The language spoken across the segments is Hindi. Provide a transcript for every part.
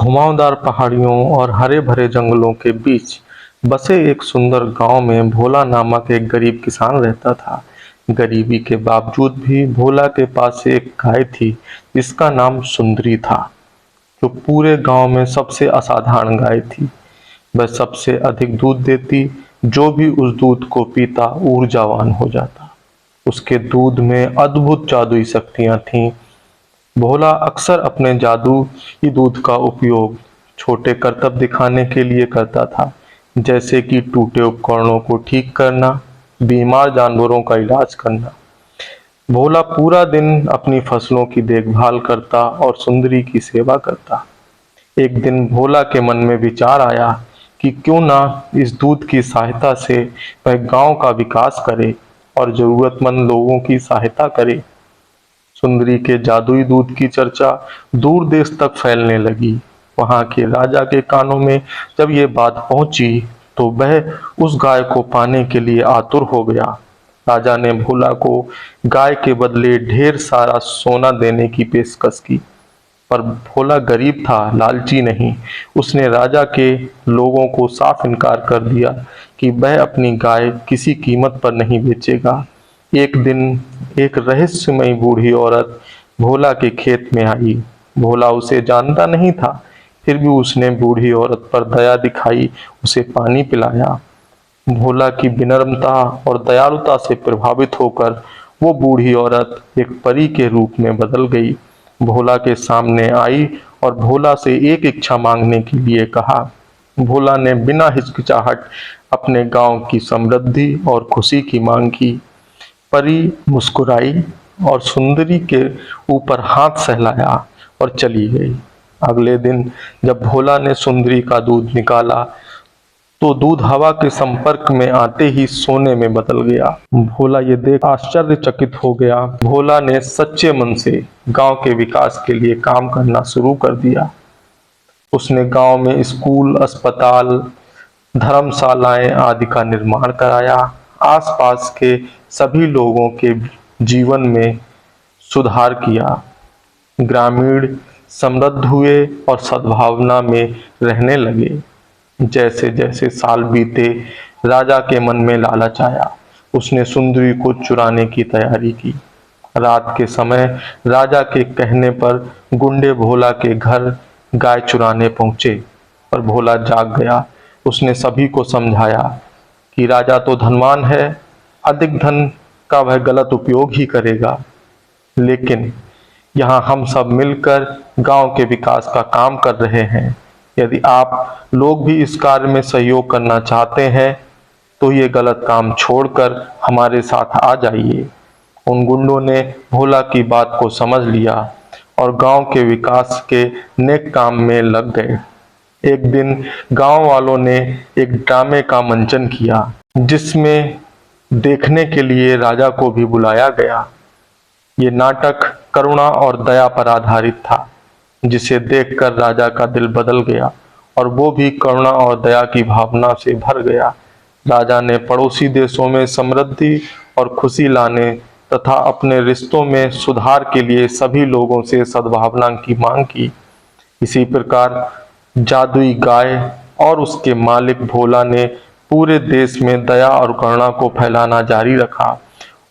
घुमावदार पहाड़ियों और हरे भरे जंगलों के बीच बसे एक सुंदर गांव में भोला नामक एक गरीब किसान रहता था। गरीबी के बावजूद भी भोला के पास एक गाय थी जिसका नाम सुंदरी था, जो पूरे गांव में सबसे असाधारण गाय थी। वह सबसे अधिक दूध देती, जो भी उस दूध को पीता ऊर्जावान हो जाता। उसके दूध में अद्भुत जादुई शक्तियां थीं। भोला अक्सर अपने जादुई दूध का उपयोग छोटे करतब दिखाने के लिए करता था, जैसे कि टूटे उपकरणों को ठीक करना, बीमार जानवरों का इलाज करना। भोला पूरा दिन अपनी फसलों की देखभाल करता और सुंदरी की सेवा करता। एक दिन भोला के मन में विचार आया कि क्यों ना इस दूध की सहायता से वह गांव का विकास करे और जरूरतमंद लोगों की सहायता करे। सुंदरी के जादुई दूध की चर्चा दूर देश तक फैलने लगी। वहां के राजा के कानों में जब ये बात पहुंची तो वह उस गाय को पाने के लिए आतुर हो गया। राजा ने भोला को गाय के बदले ढेर सारा सोना देने की पेशकश की, पर भोला गरीब था, लालची नहीं। उसने राजा के लोगों को साफ इनकार कर दिया कि वह अपनी गाय किसी कीमत पर नहीं बेचेगा। एक दिन एक रहस्यमयी बूढ़ी औरत भोला के खेत में आई। भोला उसे जानता नहीं था, फिर भी उसने बूढ़ी औरत पर दया दिखाई, उसे पानी पिलाया। भोला की विनम्रता और दयालुता से प्रभावित होकर वो बूढ़ी औरत एक परी के रूप में बदल गई। भोला के सामने आई और भोला से एक इच्छा मांगने के लिए कहा। भोला ने बिना हिचकिचाहट अपने गांव की समृद्धि और खुशी की मांग की। परी मुस्कुराई और सुंदरी के ऊपर हाथ सहलाया और चली गई। अगले दिन जब भोला ने सुंदरी का दूध निकाला तो दूध हवा के संपर्क में आते ही सोने में बदल गया। भोला ये देख आश्चर्यचकित हो गया। भोला ने सच्चे मन से गांव के विकास के लिए काम करना शुरू कर दिया। उसने गांव में स्कूल, अस्पताल, धर्मशालाएं आदि का निर्माण कराया। आसपास के सभी लोगों के जीवन में सुधार किया। ग्रामीण समृद्ध हुए और सद्भावना में रहने लगे। जैसे जैसे साल बीते, राजा के मन में लालच आया। उसने सुंदरी को चुराने की तैयारी की। रात के समय राजा के कहने पर गुंडे भोला के घर गाय चुराने पहुंचे, पर भोला जाग गया। उसने सभी को समझाया कि राजा तो धनवान है, अधिक धन का वह गलत उपयोग ही करेगा, लेकिन यहाँ हम सब मिलकर गांव के विकास का काम कर रहे हैं। यदि आप लोग भी इस कार्य में सहयोग करना चाहते हैं तो ये गलत काम छोड़कर हमारे साथ आ जाइए। उन गुंडों ने भोला की बात को समझ लिया और गांव के विकास के नेक काम में लग गए। एक दिन गांव वालों ने एक ड्रामे का मंचन किया, जिसमें देखने के लिए राजा को भी बुलाया गया। ये नाटक करुणा और दया पर आधारित था, जिसे देखकर राजा का दिल बदल गया और वो भी करुणा और दया की भावना से भर गया। राजा ने पड़ोसी देशों में समृद्धि और खुशी लाने तथा अपने रिश्तों में सुधार के लिए सभी लोगों से सद्भावना की मांग की। इसी प्रकार जादुई गाय और उसके मालिक भोला ने पूरे देश में दया और करुणा को फैलाना जारी रखा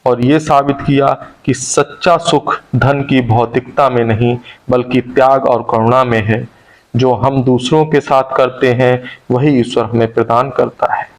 और ये साबित किया कि सच्चा सुख धन की भौतिकता में नहीं, बल्कि त्याग और करुणा में है। जो हम दूसरों के साथ करते हैं वही ईश्वर हमें प्रदान करता है।